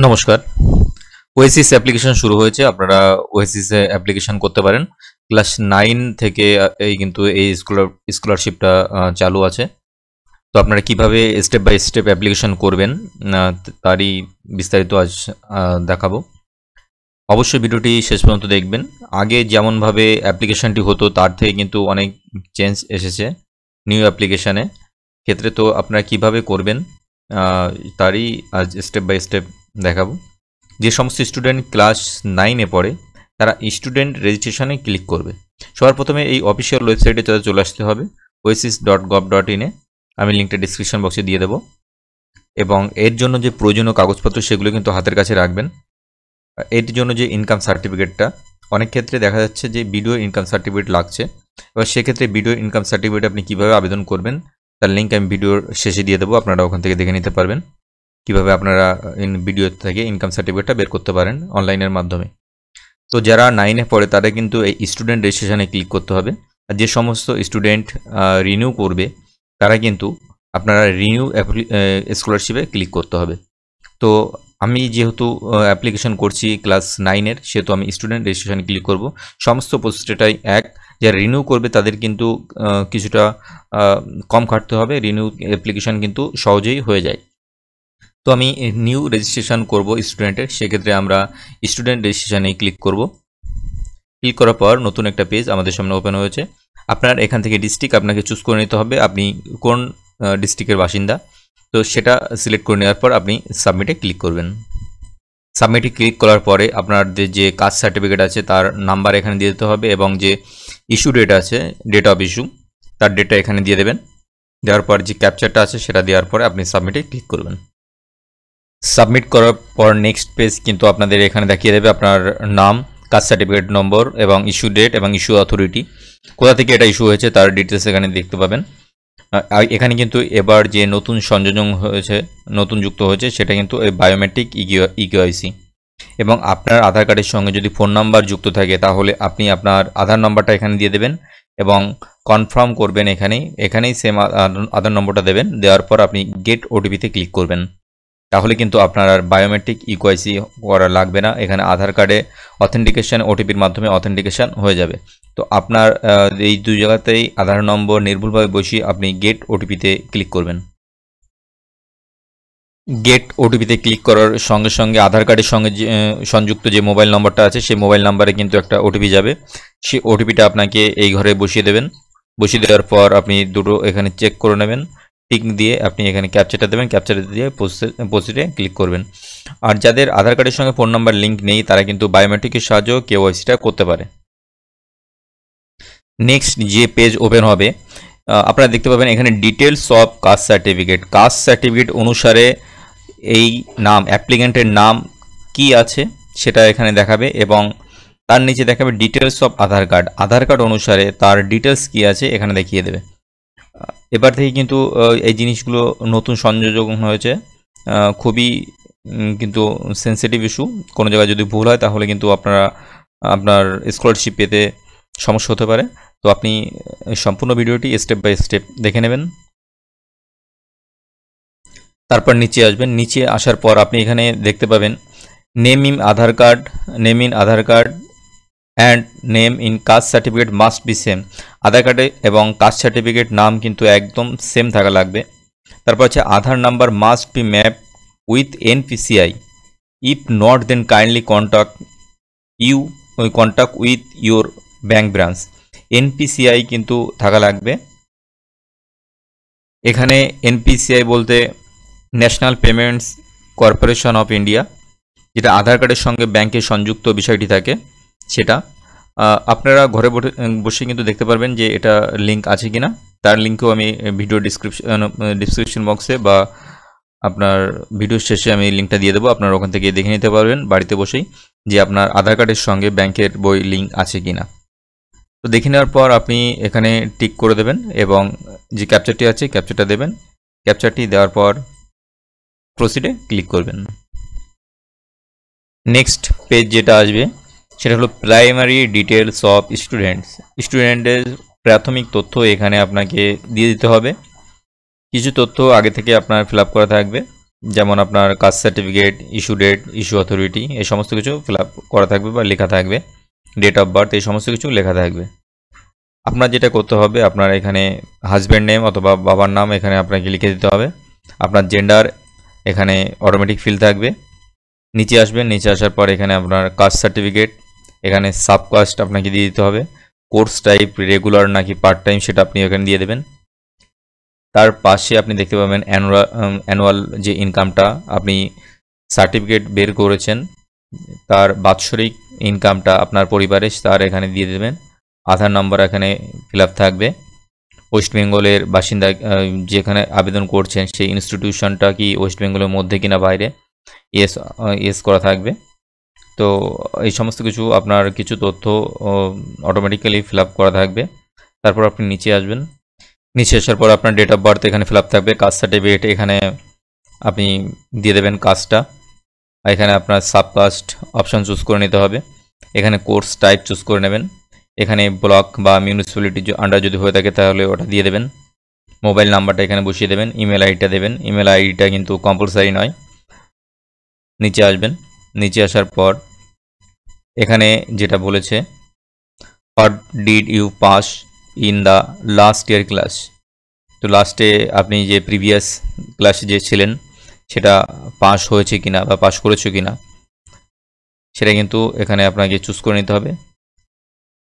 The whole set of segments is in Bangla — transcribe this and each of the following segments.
নমস্কার। ওএসিস অ্যাপ্লিকেশন শুরু হয়েছে। আপনারা ওএসিস এ অ্যাপ্লিকেশন করতে পারেন। ক্লাস 9 থেকে এই কিন্তু এই স্কলারশিপটা চালু আছে। তো আপনারা কিভাবে স্টেপ বাই স্টেপ অ্যাপ্লিকেশন করবেন আ তারই বিস্তারিত আজ দেখাবো। অবশ্যই ভিডিওটি শেষ পর্যন্ত দেখবেন। আগে যেমনভাবে অ্যাপ্লিকেশনটি হতো তার থেকে কিন্তু অনেক চেঞ্জ এসেছে নিউ অ্যাপ্লিকেশনে। ক্ষেত্রে তো আপনারা কিভাবে করবেন আ তারই আজ স্টেপ বাই স্টেপ দেখাবো। যে সমস্ত স্টুডেন্ট ক্লাস 9 এ পড়ে তারা স্টুডেন্ট রেজিস্ট্রেশনে ক্লিক করবে। সবার প্রথমে এই অফিসিয়াল ওয়েবসাইটে তাদের চলে আসতে হবে oasis.gov.in এ। আমি লিঙ্কটা ডিসক্রিপশন বক্সে দিয়ে দেবো এবং এর জন্য যে প্রয়োজনীয় কাগজপত্র সেগুলো কিন্তু হাতের কাছে রাখবেন। এর জন্য যে ইনকাম সার্টিফিকেটটা অনেক ক্ষেত্রে দেখা যাচ্ছে যে ভিডিও ইনকাম সার্টিফিকেট লাগছে। এবার সেক্ষেত্রে ভিডিও ইনকাম সার্টিফিকেট আপনি কীভাবে আবেদন করবেন তার লিঙ্ক আমি ভিডিওর শেষে দিয়ে দেবো, আপনারা ওখান থেকে দেখে নিতে পারবেন কিভাবে আপনারা ভিডিও থেকে ইনকাম সার্টিফিকেটটা বের করতে পারেন অনলাইনের মাধ্যমে। তো যারা 9 এ পড়ে তাদের কিন্তু এই স্টুডেন্ট রেজিস্ট্রেশনে ক্লিক করতে হবে। আর যে সমস্ত স্টুডেন্ট রিনিউ করবে তারা কিন্তু আপনারা রিনিউ স্কলারশিপে ক্লিক করতে হবে। তো আমি যেহেতু অ্যাপ্লিকেশন করছি ক্লাস 9 এর, সেহেতু আমি স্টুডেন্ট রেজিস্ট্রেশনে ক্লিক করব। সমস্ত প্রসেসটাই এক। যারা রিনিউ করবে তাদের কিন্তু কিছুটা কম খাটতে হবে। রিনিউ অ্যাপ্লিকেশন কিন্তু সহজেই হয়ে যায়। তো আমি নিউ রেজিস্ট্রেশন করব স্টুডেন্টের, সেক্ষেত্রে আমরা স্টুডেন্ট রেজিস্ট্রেশনে ক্লিক করব। ক্লিক করার পর নতুন একটা পেজ আমাদের সামনে ওপেন হয়েছে। আপনার এখান থেকে ডিস্ট্রিক্ট আপনাকে চুজ করে নিতে হবে, আপনি কোন ডিস্ট্রিক্টের বাসিন্দা। তো সেটা সিলেক্ট করে নেওয়ার পর আপনি সাবমিটে ক্লিক করবেন। সাবমিটে ক্লিক করার পরে আপনাদের যে কাস্ট সার্টিফিকেট আছে তার নাম্বার এখানে দিয়ে দিতে হবে এবং যে ইস্যু ডেট আছে, ডেট অফ ইস্যু, তার ডেটটা এখানে দিয়ে দেবেন। দেওয়ার পর যে ক্যাপচারটা আছে সেটা দেওয়ার পরে আপনি সাবমিটে ক্লিক করবেন। সাবমিট করার পর নেক্সট পেজ কিন্তু আপনাদের এখানে দেখিয়ে দেবে আপনার নাম, কাস্ট সার্টিফিকেট নম্বর এবং ইস্যু ডেট এবং ইস্যু অথরিটি, কোথা থেকে এটা ইস্যু হয়েছে তার ডিটেলস এখানে দেখতে পাবেন। এখানে কিন্তু এবার যে নতুন সংযোজন হয়েছে, নতুন যুক্ত হয়েছে সেটা কিন্তু এই বায়োমেট্রিক ইকেওয়াইসি এবং আপনার আধার কার্ডের সঙ্গে যদি ফোন নাম্বার যুক্ত থাকে তাহলে আপনি আপনার আধার নম্বরটা এখানে দিয়ে দেবেন এবং কনফার্ম করবেন। এখানেই সেম আধার নম্বরটা দেবেন। দেওয়ার পর আপনি গেট ওটিপিতে ক্লিক করবেন। তাহলে কিন্তু আপনার আর বায়োমেট্রিক ইকেওয়াইসি করা লাগবে না। এখানে আধার কার্ডে অথেন্টিকেশন ওটিপির মাধ্যমে অথেন্টিকেশন হয়ে যাবে। তো আপনার এই দুই জায়গাতেই আধার নম্বর নির্ভুলভাবে বসিয়ে আপনি গেট ওটিপিতে ক্লিক করবেন। গেট ওটিপিতে ক্লিক করার সঙ্গে সঙ্গে আধার কার্ডের সঙ্গে সংযুক্ত যে মোবাইল নম্বরটা আছে সেই মোবাইল নাম্বারে কিন্তু একটা ওটিপি যাবে। সেই ওটিপিটা আপনাকে এই ঘরে বসিয়ে দেবেন। বসিয়ে দেওয়ার পর আপনি দুটো এখানে চেক করে নেবেন, টিক দিয়ে আপনি এখানে ক্যাপচারটা দেবেন। ক্যাপচারটা দিয়ে প্রসিডে ক্লিক করবেন। আর যাদের আধার কার্ডের সঙ্গে ফোন নাম্বার লিঙ্ক নেই তারা কিন্তু বায়োমেট্রিকের সাহায্যেও কেওয়াইসিটা করতে পারে। নেক্সট যে পেজ ওপেন হবে আপনারা দেখতে পাবেন এখানে details of caste certificate. Caste certificate অনুসারে এই নাম, অ্যাপ্লিক্যান্টের নাম কি আছে সেটা এখানে দেখাবে এবং তার নিচে দেখাবে details of Aadhaar card. Aadhaar card অনুসারে তার ডিটেলস কি আছে এখানে দেখিয়ে দেবে। এবার থেকে কিন্তু এই জিনিসগুলো নতুন সংযোজন হয়েছে, খুবই কিন্তু সেন্সিটিভ ইস্যু। কোনো জায়গায় যদি ভুল হয় তাহলে কিন্তু আপনার স্কলারশিপ পেতে সমস্যা হতে পারে। তো আপনি সম্পূর্ণ ভিডিওটি স্টেপ বাই স্টেপ দেখে নেবেন। তারপর নিচে আসবেন। নিচে আসার পর আপনি এখানে দেখতে পাবেন name in Aadhaar card and name in caste certificate must be same. Aadhaar কার্ডে এবং কাস্ট সার্টিফিকেট নাম কিন্তু একদম সেম থাকা লাগবে। তারপর হচ্ছে Aadhaar number must be map with NPCI, if not then kindly contact with your bank branch. NPCI কিন্তু থাকা লাগবে। এখানে এনপিসিআই বলতে National Payments Corporation of India, যেটা আধার কার্ডের সঙ্গে ব্যাংকের সংযুক্ত বিষয়টি থাকে সেটা। আপনারা ঘরে বসে কিন্তু দেখতে পারবেন যে এটা লিঙ্ক আছে কিনা। তার লিঙ্কও আমি ভিডিও ডিসক্রিপশন বক্সে বা আপনার ভিডিওর শেষে আমি লিঙ্কটা দিয়ে দেবো। আপনারা ওখান থেকে দেখে নিতে পারবেন বাড়িতে বসেই যে আপনার আধার কার্ডের সঙ্গে ব্যাংকের বই লিঙ্ক আছে কিনা। তো দেখে নেওয়ার পর আপনি এখানে টিক করে দেবেন এবং যে ক্যাপচারটি আছে ক্যাপচারটা দেবেন। ক্যাপচারটি দেওয়ার পর প্রসিডে ক্লিক করবেন। নেক্সট পেজ যেটা আসবে সেটা হলো প্রাইমারি ডিটেলস অফ স্টুডেন্টের প্রাথমিক তথ্য এখানে আপনাকে দিয়ে দিতে হবে। কিছু তথ্য আগে থেকে আপনার ফিল আপ করা থাকবে। যেমন আপনার caste certificate, issue date, issue authority, এই সমস্ত কিছু ফিল আপ করা থাকবে বা লেখা থাকবে। ডেট অফ বার্থ, এই সমস্ত কিছু লেখা থাকবে। আপনার যেটা করতে হবে, আপনার এখানে হাজব্যান্ড নেম অথবা বাবার নাম এখানে আপনাকে লিখে দিতে হবে। আপনার জেন্ডার এখানে অটোমেটিক ফিল থাকবে। নিচে আসবেন, নিচে আসার পর এখানে আপনার কাস্ট সার্টিফিকেট, এখানে সাবকাস্ট আপনাকে দিয়ে দিতে হবে। কোর্স টাইপ রেগুলার নাকি পার্ট টাইম সেটা আপনি এখানে দিয়ে দেবেন। তার পাশে আপনি দেখতে পাবেন অ্যানুয়াল যে ইনকামটা আপনি সার্টিফিকেট বের করেছেন, তার বাৎসরিক ইনকামটা আপনার পরিবারের তার এখানে দিয়ে দেবেন। আধার নম্বর এখানে ফিল আপ থাকবে। ওয়েস্ট বেঙ্গলের বাসিন্দা যেখানে আবেদন করছেন সেই ইনস্টিটিউশনটা কি ওয়েস্ট বেঙ্গলের মধ্যে কিনা বাইরে, ইয়েস করা থাকবে। তো এই সমস্ত কিছু আপনার কিছু তথ্য অটোমেটিক্যালি ফিল আপ করা থাকবে। তারপর আপনি নিচে আসবেন, নিচে আসার পর আপনার ডেট অফ বার্থ এখানে ফিল আপ থাকবে। কাস্ট সার্টিফিকেট এখানে আপনি দিয়ে দেবেন কাস্টটা। এখানে আপনার সাবকাস্ট অপশন চুজ করে নিতে হবে। এখানে কোর্স টাইপ চুজ করে নেবেন। এখানে ব্লক বা মিউনিসিপ্যালিটি আন্ডার যদি হয়ে থাকে তাহলে ওটা দিয়ে দেবেন। মোবাইল নাম্বারটা এখানে বসিয়ে দেবেন। ইমেল আইডিটা দেবেন। ইমেল আইডিটা কিন্তু কম্পালসারি নয়। নিচে আসবেন, নিচে আসার পর এখানে যেটা বলেছে what did you pass in the last year class, তো লাস্টে আপনি যে প্রিভিয়াস ক্লাসে যে ছিলেন সেটা পাস হয়েছে কিনা বা পাস করেছো কিনা সেটা কিন্তু এখানে আপনাকে চুজ করে নিতে হবে।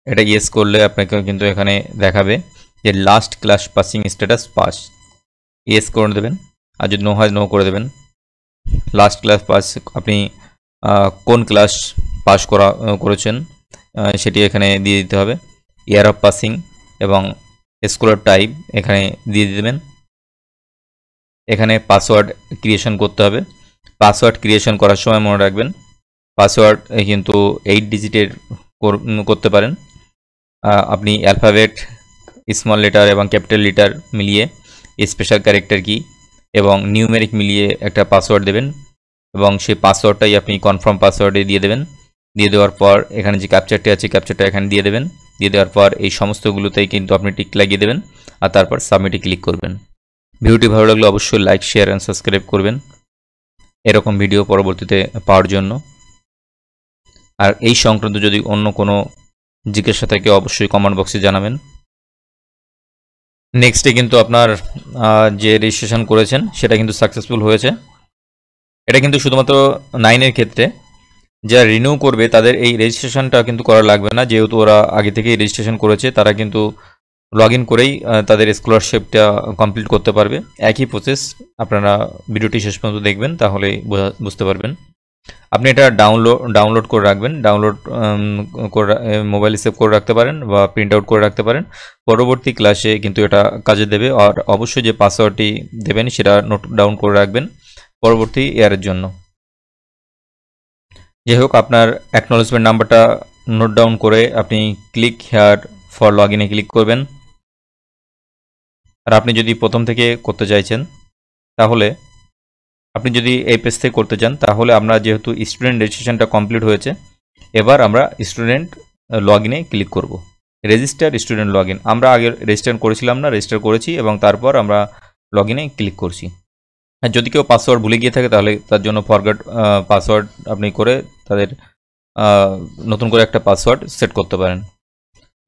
এটা ইয়েস করলে আপনাকে কিন্তু এখানে দেখাবে যে last class passing status pass, yes করে দেবেন। আর যদি নো হয় নো করে দেবেন। লাস্ট ক্লাস পাস আপনি কোন ক্লাস পাস করেছেন সেটি এখানে দিয়ে দিতে হবে। ইয়ার অফ পাসিং এবং স্কুলার টাইপ এখানে দিয়ে দেবেন। এখানে পাসওয়ার্ড ক্রিয়েশন করতে হবে। পাসওয়ার্ড ক্রিয়েশন করার সময় মনে রাখবেন পাসওয়ার্ড কিন্তু 8 ডিজিটের করতে পারেন। আপনি অ্যালফাবেট, স্মল লেটার এবং ক্যাপিটাল লেটার মিলিয়ে স্পেশাল ক্যারেক্টার কি এবং নিউমেরিক মিলিয়ে একটা পাসওয়ার্ড দেবেন এবং সেই পাসওয়ার্ডটাই আপনি কনফার্ম পাসওয়ার্ডে দিয়ে দেবেন। দিয়ে দেওয়ার পর এখানে যে ক্যাপচারটি আছে ক্যাপচারটা এখানে দিয়ে দেবেন। দিয়ে দেওয়ার পর এই সমস্তগুলোতেই কিন্তু আপনি টিক লাগিয়ে দেবেন আর তারপর সাবমিটে ক্লিক করবেন। ভিডিওটি ভালো লাগলে অবশ্যই লাইক, শেয়ার অ্যান্ড সাবস্ক্রাইব করবেন এরকম ভিডিও পরবর্তীতে পাওয়ার জন্য। আর এই সংক্রান্ত যদি অন্য কোনো জিজ্ঞাসা থাকে অবশ্যই কমেন্ট বক্সে জানাবেন। নেক্সটে কিন্তু আপনার যে রেজিস্ট্রেশন করেছেন সেটা কিন্তু সাকসেসফুল হয়েছে। এটা কিন্তু শুধুমাত্র 9-এর ক্ষেত্রে, যারা রিনিউ করবে তাদের এই রেজিস্ট্রেশনটা কিন্তু করা লাগবে না, যেহেতু ওরা আগে থেকেই রেজিস্ট্রেশন করেছে তারা কিন্তু লগ ইন করেই তাদের স্কলারশিপটা কমপ্লিট করতে পারবে। একই প্রসেস, আপনারা ভিডিওটি শেষ পর্যন্ত দেখবেন তাহলে বুঝতে পারবেন। আপনি এটা ডাউনলোড করে রাখবেন। ডাউনলোড করে মোবাইলে সেভ করে রাখতে পারেন বা প্রিন্ট আউট করে রাখতে পারেন। পরবর্তী ক্লাসে কিন্তু এটা কাজে দেবে। আর অবশ্যই যে পাসওয়ার্ডটি দেবেন সেটা নোট ডাউন করে রাখবেন পরবর্তী ইয়ারের জন্য। যাই হোক, আপনার অ্যাকনোলেজমেন্ট নাম্বারটা নোট ডাউন করে আপনি ক্লিক হেয়ার ফর লগ ইনে ক্লিক করবেন। আর আপনি যদি প্রথম থেকে করতে চাইছেন তাহলে আপনি যদি এই পেজ থেকে করতে চান তাহলে আমরা যেহেতু স্টুডেন্ট রেজিস্ট্রেশনটা কমপ্লিট হয়েছে, এবার আমরা স্টুডেন্ট লগ ইনে ক্লিক করব। রেজিস্টার স্টুডেন্ট লগ ইন, আমরা আগে রেজিস্টার করেছিলাম না, রেজিস্টার করেছি এবং তারপর আমরা লগ ইনে ক্লিক করছি। আর যদি কেউ পাসওয়ার্ড ভুলে গিয়ে থাকে তাহলে তার জন্য ফরগট পাসওয়ার্ড আপনি করে তাদের নতুন করে একটা পাসওয়ার্ড সেট করতে পারেন।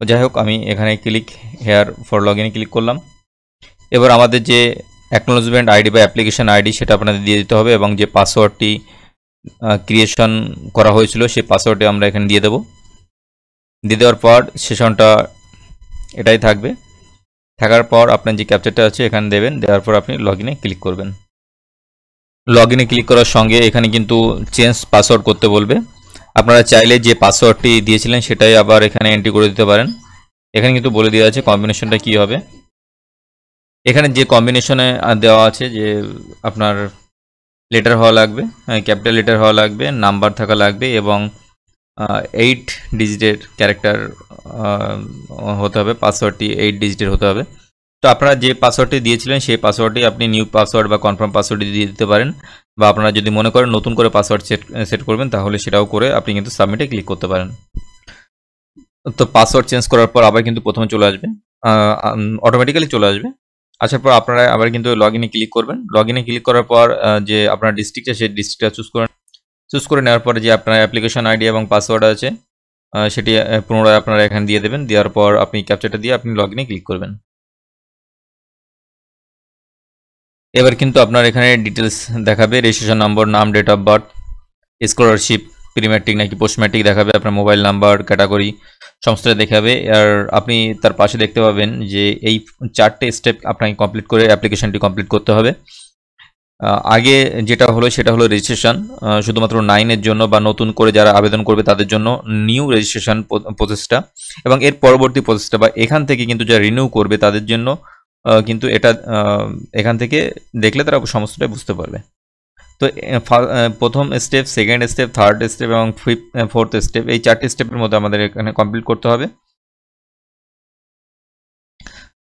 যাই হোক, আমি এখানে ক্লিক হেয়ার ফর লগ ইনে ক্লিক করলাম। এবার আমাদের যে অ্যাকনোলেজমেন্ট আইডি বা অ্যাপ্লিকেশন আইডি সেটা আপনাদের দিয়ে দিতে হবে এবং যে পাসওয়ার্ডটি ক্রিয়েশন করা হয়েছিল সেই পাসওয়ার্ডটি আমরা এখানে দিয়ে দেব। দিয়ে দেওয়ার পর সেশনটা এটাই থাকবে। থাকার পর আপনার যে ক্যাপচারটা আছে এখানে দেবেন। দেওয়ার পর আপনি লগ ইনে ক্লিক করবেন। লগ ইনে ক্লিক করার সঙ্গে এখানে কিন্তু চেঞ্জ পাসওয়ার্ড করতে বলবে। আপনারা চাইলে যে পাসওয়ার্ডটি দিয়েছিলেন সেটাই আবার এখানে এন্ট্রি করে দিতে পারেন। এখানে কিন্তু বলে দেওয়া আছে কম্বিনেশনটা কী হবে। এখানে যে কম্বিনেশনে দেওয়া আছে যে আপনার লেটার হওয়া লাগবে, ক্যাপিটাল লেটার হওয়া লাগবে, নাম্বার থাকা লাগবে এবং 8 ডিজিটের ক্যারেক্টার হতে হবে। পাসওয়ার্ডটি 8 ডিজিটের হতে হবে। তো আপনারা যে পাসওয়ার্ডটি দিয়েছিলেন সেই পাসওয়ার্ডটি আপনি নিউ পাসওয়ার্ড বা কনফার্ম পাসওয়ার্ড দিয়ে দিতে পারেন, বা আপনারা যদি মনে করেন নতুন করে পাসওয়ার্ড সেট করবেন তাহলে সেটাও করে আপনি কিন্তু সাবমিটে ক্লিক করতে পারেন। তো পাসওয়ার্ড চেঞ্জ করার পর আবার কিন্তু প্রথমে চলে আসবে, অটোমেটিক্যালি চলে আসবে। আসার পর আপনারা আবার কিন্তু লগ ইনে ক্লিক করবেন। লগ ইনে ক্লিক করার পর যে আপনার ডিস্ট্রিক্টটা সেই ডিস্ট্রিক্টটা চুজ করে নেওয়ার পরে যে আপনার অ্যাপ্লিকেশন আইডি এবং পাসওয়ার্ড আছে সেটি পুনরায় আপনারা এখানে দিয়ে দেবেন। দেওয়ার পর আপনি ক্যাপচাটা দিয়ে আপনি লগ ইনে ক্লিক করবেন। এবার কিন্তু আপনার এখানে ডিটেলস দেখাবে, রেজিস্ট্রেশন নম্বর, নাম, date of birth, scholarship, pre matric নাকি পোস্ট ম্যাট্রিক দেখাবে, আপনার মোবাইল নাম্বার, ক্যাটাগরি সমস্তটা দেখাবে। আর আপনি তার পাশে দেখতে পাবেন যে এই 4টে স্টেপ আপনাকে কমপ্লিট করে অ্যাপ্লিকেশনটি কমপ্লিট করতে হবে। আগে যেটা হলো সেটা হলো রেজিস্ট্রেশন, শুধুমাত্র 9-এর জন্য বা নতুন করে যারা আবেদন করবে তাদের জন্য নিউ রেজিস্ট্রেশন প্রসেসটা, এবং এর পরবর্তী প্রসেসটা বা এখান থেকে কিন্তু যারা রিনিউ করবে তাদের জন্য কিন্তু এটা এখান থেকে দেখলে তারা সমস্তটাই বুঝতে পারবে। তো প্রথম step, second step, third step এবং ফোর্থ স্টেপ, এই 4টে স্টেপের মধ্যে আমাদের এখানে কমপ্লিট করতে হবে।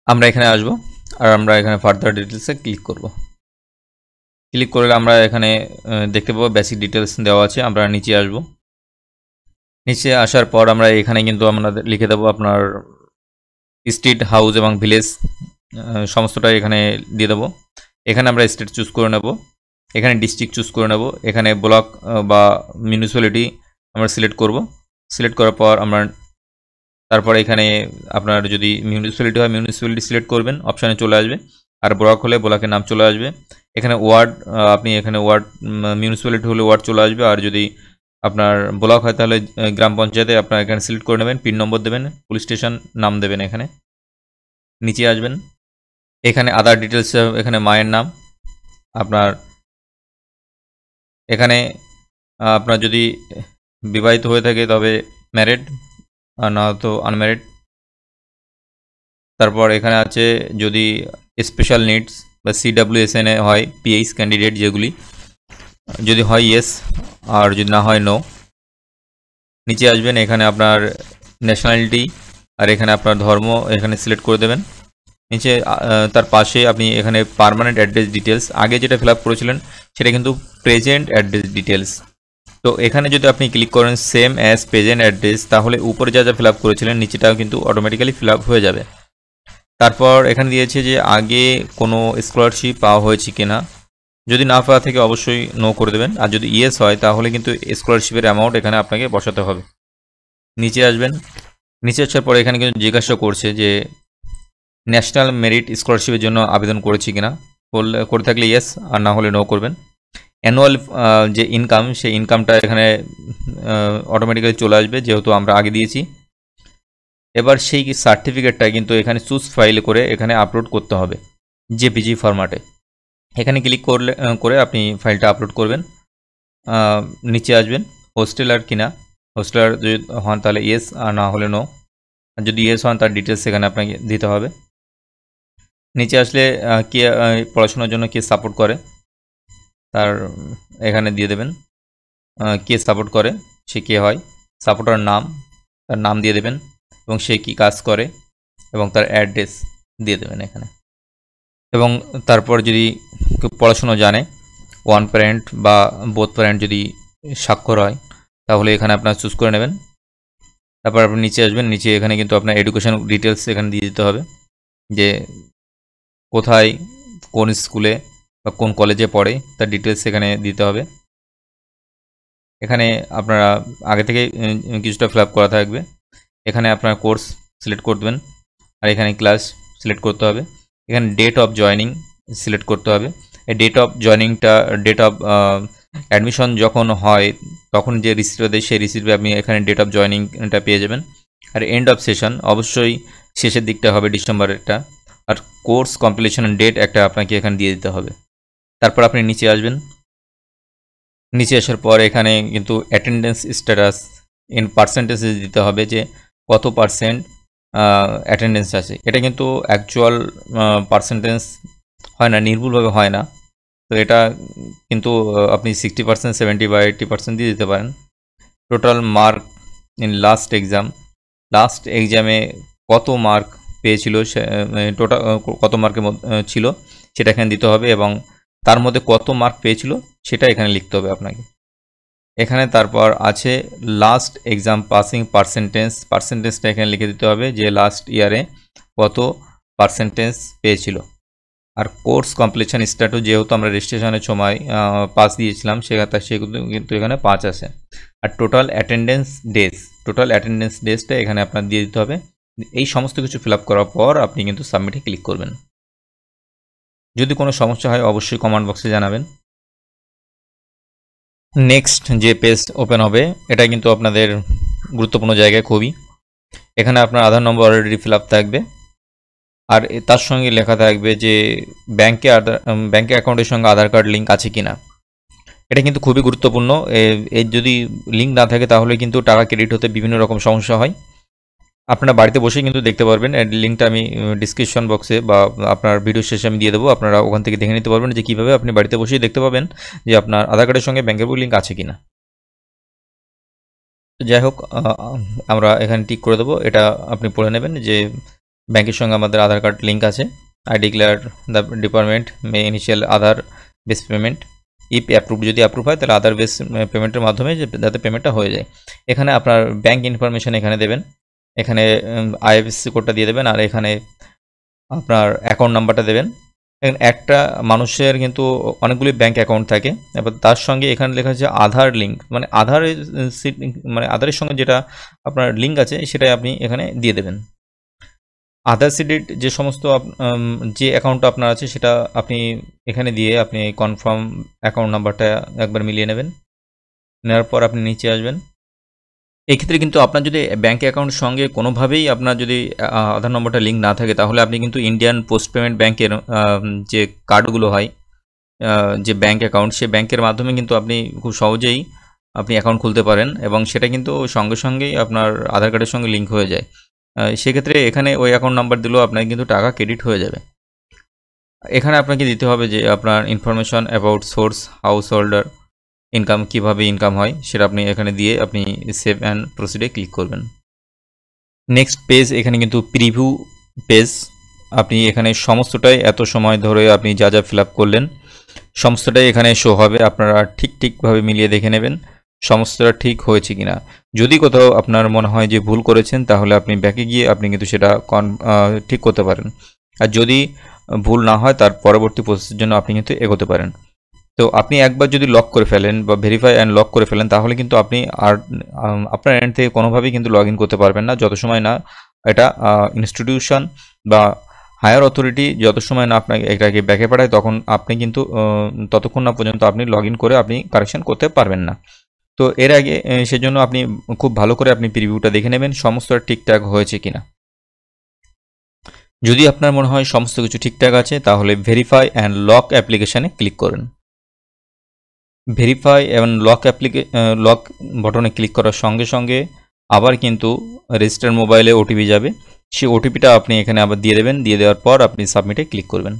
আমরা এখানে আসব আর আমরা এখানে ফার্দার ডিটেলসে ক্লিক করব। ক্লিক করলে আমরা এখানে দেখতে পাবো বেসিক ডিটেলস দেওয়া আছে। আমরা নিচে আসব। নিচে আসার পর আমরা এখানে কিন্তু আমরা লিখে দেবো আপনার স্ট্রিট, হাউস এবং ভিলেজ সমস্তটাই এখানে দিয়ে দেবো। এখানে আমরা স্টেট চুজ করে নেব, এখানে ডিস্ট্রিক্ট চুজ করে নেব, এখানে ব্লক বা মিউনিসিপ্যালিটি আমরা সিলেক্ট করব। সিলেক্ট করার পর আমরা তারপরে এখানে আপনার যদি মিউনিসিপ্যালিটি হয় মিউনিসিপ্যালিটি সিলেক্ট করবেন, অপশানে চলে আসবে। আর ব্লক হলে ব্লকের নাম চলে আসবে। এখানে ওয়ার্ড, আপনি এখানে ওয়ার্ড, মিউনিসিপ্যালিটি হলে ওয়ার্ড চলে আসবে। আর যদি আপনার ব্লক হয় তাহলে গ্রাম পঞ্চায়েতে আপনার এখানে সিলেক্ট করে নেবেন, পিন নম্বর দেবেন, পুলিশ স্টেশন নাম দেবেন। এখানে নিচে আসবেন, এখানে আদার ডিটেলস, এখানে মায়ের নাম আপনার, এখানে আপনার যদি বিবাহিত হয়ে থাকে তবে ম্যারিড, আর না তো আনম্যারিড। তারপর এখানে আছে যদি স্পেশাল নিডস বা CWSN হয়, PH ক্যান্ডিডেট যেগুলি, যদি হয় ইয়েস আর যদি না হয় নো। নিচে আসবেন, এখানে আপনার ন্যাশনালিটি আর এখানে আপনার ধর্ম এখানে সিলেক্ট করে দেবেন। নিচে তার পাশে আপনি এখানে পার্মানেন্ট অ্যাড্রেস ডিটেলস, আগে যেটা ফিল আপ করেছিলেন সেটা কিন্তু প্রেজেন্ট অ্যাড্রেস ডিটেলস। তো এখানে যদি আপনি ক্লিক করেন সেম অ্যাজ প্রেজেন্ট অ্যাড্রেস, তাহলে উপরে যা যা ফিল আপ করেছিলেন নিচেটাও কিন্তু অটোমেটিক্যালি ফিল আপ হয়ে যাবে। তারপর এখানে দিয়েছে যে আগে কোনো স্কলারশিপ পাওয়া হয়েছে কিনা, যদি না পাওয়া থেকে অবশ্যই নো করে দেবেন। আর যদি ইয়েস হয় তাহলে কিন্তু স্কলারশিপের অ্যামাউন্ট এখানে আপনাকে বসাতে হবে। নিচে আসবেন, নিচে আসার পরে এখানে কিন্তু জিজ্ঞাসা করছে যে ন্যাশনাল মেরিট স্কলারশিপের জন্য আবেদন করেছি কিনা, করে থাকলে ইয়েস আর না হলে নো করবেন। অ্যানুয়াল যে ইনকাম, সেই ইনকামটা এখানে অটোমেটিক্যালি চলে আসবে যেহেতু আমরা আগে দিয়েছি। এবার সেই সার্টিফিকেটটা কিন্তু এখানে চুজ ফাইল করে এখানে আপলোড করতে হবে JPG ফরম্যাটে। এখানে ক্লিক করে আপনি ফাইলটা আপলোড করবেন। নিচে আসবেন, হোস্টেলার কিনা, হোস্টেলার যদি হন তাহলে ইয়েস আর না হলে নো। আর যদি ইয়েস হন তার ডিটেলস এখানে আপনাকে দিতে হবে। নিচে আসলে কে পড়াশোনার জন্য কে সাপোর্ট করে তার এখানে দিয়ে দেবেন, কে সাপোর্ট করে সে কে হয়, সাপোর্টার নাম, তার নাম দিয়ে দেবেন এবং সে কি কাজ করে এবং তার অ্যাড্রেস দিয়ে দেবেন এখানে। এবং তারপর যদি কেউ পড়াশুনো জানে, ওয়ান প্যারেন্ট বা বোথ প্যারেন্ট যদি স্বাক্ষর হয় তাহলে এখানে আপনার চুজ করে নেবেন। তারপর আপনি নিচে আসবেন, নিচে এখানে কিন্তু আপনার এডুকেশন ডিটেলস এখানে দিয়ে দিতে হবে, যে কোথায় কোন স্কুলে বা কোন কলেজে পড়ে তার ডিটেলস এখানে দিতে হবে। এখানে আপনারা আগে থেকে কিছুটা ফিল আপ করা থাকবে। এখানে আপনার কোর্স সিলেক্ট করে দেবেন আর এখানে ক্লাস সিলেক্ট করতে হবে। এখানে ডেট অফ জয়নিং সিলেক্ট করতে হবে। এই ডেট অফ জয়নিংটা, ডেট অফ অ্যাডমিশন যখন হয় তখন যে রিসিপ্ট দেয় সেই রিসিপ্টে আপনি এখানে ডেট অফ জয়নিংটা পেয়ে যাবেন। আর এন্ড অফ সেশন অবশ্যই শেষের দিকটা হবে ডিসেম্বরেরটা। আর কোর্স কমপ্লিশন ডেট একটা আপনাকে এখানে দিয়ে দিতে হবে। তারপর আপনি নিচে আসবেন, নিচে আসার পর এখানে কিন্তু অ্যাটেন্ডেন্স স্ট্যাটাস ইন পার্সেন্টেজ দিতে হবে, যে কত পার্সেন্ট অ্যাটেন্ডেন্স আছে। এটা কিন্তু অ্যাকচুয়াল পার্সেন্টেজ হয় না, নির্ভুলভাবে হয় না। তো এটা কিন্তু আপনি 60%, 70 বা 80% দিয়ে দিতে পারেন। Total mark in last exam, last এক্সামে কত মার্ক পেয়েছিল, টোটাল কত মার্কের ছিল সেটা এখানে দিতে হবে এবং তার মধ্যে কত মার্ক পেয়েছিল সেটা এখানে লিখতে হবে আপনাকে। এখানে তারপর আছে লাস্ট এক্সাম পাসিং পার্সেন্টেজটা এখানে লিখে দিতে হবে, যে লাস্ট ইয়ারে কত পার্সেন্টেজ পেয়েছিল। আর কোর্স কমপ্লিশন স্ট্যাটাস যেহেতু আমরা রেজিস্ট্রেশনের সময় 5 দিয়েছিলাম, সেগুলো কিন্তু এখানে 5 আছে। আর টোটাল অ্যাটেন্ডেন্স ডেজটা এখানে আপনার দিয়ে দিতে হবে। এই সমস্ত কিছু ফিল আপ করার পর আপনি কিন্তু সাবমিটে ক্লিক করবেন। যদি কোনো সমস্যা হয় অবশ্যই কমেন্ট বক্সে জানাবেন। নেক্সট যে পেজ ওপেন হবে এটা কিন্তু আপনাদের গুরুত্বপূর্ণ জায়গায় খুবই। এখানে আপনার আধার নম্বর অলরেডি ফিল আপ থাকবে, আর তার সঙ্গে লেখা থাকবে যে ব্যাংকে অ্যাকাউন্টের সঙ্গে আধার কার্ড লিঙ্ক আছে কিনা। এটা কিন্তু খুবই গুরুত্বপূর্ণ। এর যদি লিঙ্ক না থাকে তাহলে কিন্তু টাকা ক্রেডিট হতে বিভিন্ন রকম সমস্যা হয়। আপনারা বাড়িতে বসেই কিন্তু দেখতে পারবেন। এর লিঙ্কটা আমি ডিসক্রিপশন বক্সে বা আপনার ভিডিও শেষে আমি দিয়ে দেবো। আপনারা ওখান থেকে দেখে নিতে পারবেন যে কীভাবে আপনি বাড়িতে বসেই দেখতে পাবেন যে আপনার আধার কার্ডের সঙ্গে ব্যাংকের বই লিঙ্ক আছে কিনা। যাই হোক, আমরা এখানে টিক করে দেবো। এটা আপনি পড়ে নেবেন যে ব্যাংকের সঙ্গে আমাদের আধার কার্ড লিঙ্ক আছে। I declare the department May initial Aadhaar base payment if approve, যদি অ্যাপ্রুভ হয় তাহলে আধার বেস পেমেন্টের মাধ্যমে যাতে পেমেন্টটা হয়ে যায়। এখানে আপনার ব্যাংক ইনফরমেশন এখানে দেবেন, এখানে আইএফএসসি কোডটা দিয়ে দেবেন, আর এখানে আপনার অ্যাকাউন্ট নাম্বারটা দেবেন। এখানে একটা মানুষের কিন্তু অনেকগুলি ব্যাংক অ্যাকাউন্ট থাকে, এবার তার সঙ্গে এখানে লেখা আছে আধার লিঙ্ক, মানে আধারের সঙ্গে যেটা আপনার লিঙ্ক আছে সেটাই আপনি এখানে দিয়ে দেবেন। আধার সিডেড যে সমস্ত যে অ্যাকাউন্টটা আপনার আছে সেটা আপনি এখানে দিয়ে আপনি কনফার্ম অ্যাকাউন্ট নাম্বারটা একবার মিলিয়ে নেবেন। নেওয়ার পর আপনি নিচে আসবেন। এক্ষেত্রে কিন্তু আপনার যদি ব্যাঙ্ক অ্যাকাউন্টের সঙ্গে কোনোভাবেই আপনার যদি আধার নম্বরটা লিঙ্ক না থাকে তাহলে আপনি কিন্তু ইন্ডিয়ান পোস্ট পেমেন্ট ব্যাঙ্কের যে কার্ডগুলো হয়, যে ব্যাঙ্ক অ্যাকাউন্ট, সেই ব্যাঙ্কের মাধ্যমে কিন্তু আপনি খুব সহজেই আপনি অ্যাকাউন্ট খুলতে পারেন, এবং সেটা কিন্তু সঙ্গে সঙ্গেই আপনার আধার কার্ডের সঙ্গে লিঙ্ক হয়ে যায়। সেক্ষেত্রে এখানে ওই অ্যাকাউন্ট নাম্বার দিলেও আপনার কিন্তু টাকা ক্রেডিট হয়ে যাবে। এখানে আপনাকে দিতে হবে যে আপনার information about source house holder income, কীভাবে ইনকাম হয় সেটা আপনি এখানে দিয়ে আপনি সেভ অ্যান্ড প্রসিডে ক্লিক করবেন। নেক্সট পেজ, এখানে কিন্তু প্রিভিউ পেজ। আপনি এখানে সমস্তটাই এত সময় ধরে আপনি যা যা ফিল আপ করলেন সমস্তটাই এখানে শো হবে। আপনারা ঠিকভাবে মিলিয়ে দেখে নেবেন সমস্তটা ঠিক হয়েছে কিনা। যদি কোথাও আপনার মনে হয় যে ভুল করেছেন তাহলে আপনি ব্যাকে গিয়ে আপনি কিন্তু সেটা ঠিক করতে পারেন, আর যদি ভুল না হয় তার পরবর্তী প্রসেসের জন্য আপনি কিন্তু এগোতে পারেন। তো আপনি একবার যদি লক করে ফেলেন বা ভেরিফাই অ্যান্ড লক করে ফেলেন তাহলে কিন্তু আপনি আর আপনার এন্ড থেকে কোনোভাবেই কিন্তু লগ ইন করতে পারবেন না, যত সময় না এটা ইনস্টিটিউশন বা হায়ার অথরিটি যত সময় না আপনাকে এটাকে ব্যাকে পাঠায় তখন আপনি কিন্তু ততক্ষণ না পর্যন্ত আপনি লগ ইন করে আপনি কারেকশন করতে পারবেন না। তো এর আগে সেজন্য আপনি খুব ভালো করে আপনি প্রিভিউটা দেখে নেবেন সমস্তটা ঠিকঠাক হয়েছে কিনা। যদি আপনার মনে হয় সমস্ত কিছু ঠিকঠাক আছে তাহলে ভেরিফাই অ্যান্ড লক অ্যাপ্লিকেশানে ক্লিক করেন। ভেরিফাই এবং লক বটনে ক্লিক করার সঙ্গে সঙ্গে আবার কিন্তু রেজিস্টার মোবাইলে ওটিপি যাবে, সেই ওটিপিটা আপনি এখানে আবার দিয়ে দেবেন। দিয়ে দেওয়ার পর আপনি সাবমিটে ক্লিক করবেন।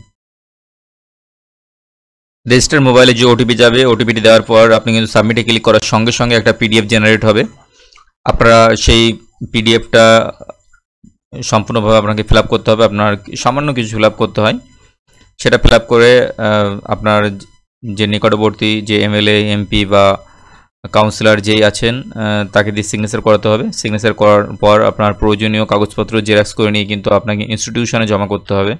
রেজিস্টার মোবাইলে যে ওটিপি যাবে, ওটিপিটি দেওয়ার পর আপনি কিন্তু সাবমিটে ক্লিক করার সঙ্গে সঙ্গে একটা পিডিএফ জেনারেট হবে। আপনারা সেই পিডিএফটা সম্পূর্ণভাবে আপনাকে ফিল আপ করতে হবে। আপনার সামান্য কিছু ফিল আপ করতে হয়, সেটা ফিল আপ করে আপনার যে নিকটবর্তী যে এমএলএ এমপি বা কাউন্সিলর যেই আছেন তাকে দিয়ে সিগনেচার করাতে হবে। সিগনেচার করার পর আপনার প্রয়োজনীয় কাগজপত্র জেরক্স করে নিয়ে কিন্তু আপনাকে ইনস্টিটিউশনে জমা করতে হবে।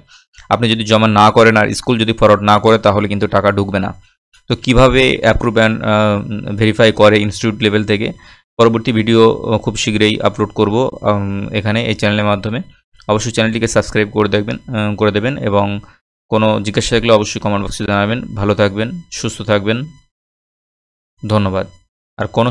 আপনি যদি জমা না করেন আর স্কুল যদি ফরওয়ার্ড না করে তাহলে কিন্তু টাকা ঢুকবে না। তো কিভাবে অ্যাপ্রুভ অ্যান্ড ভেরিফাই করে ইনস্টিটিউট লেভেল থেকে পরবর্তী ভিডিও খুব শীঘ্রই আপলোড করব এখানে এই চ্যানেলের মাধ্যমে। অবশ্যই চ্যানেলটিকে সাবস্ক্রাইব করে দেবেন এবং কোনো জিজ্ঞাসা থাকলে অবশ্যই কমেন্ট বক্সে জানাবেন। ভালো থাকবেন, সুস্থ থাকবেন, ধন্যবাদ। আর কোনো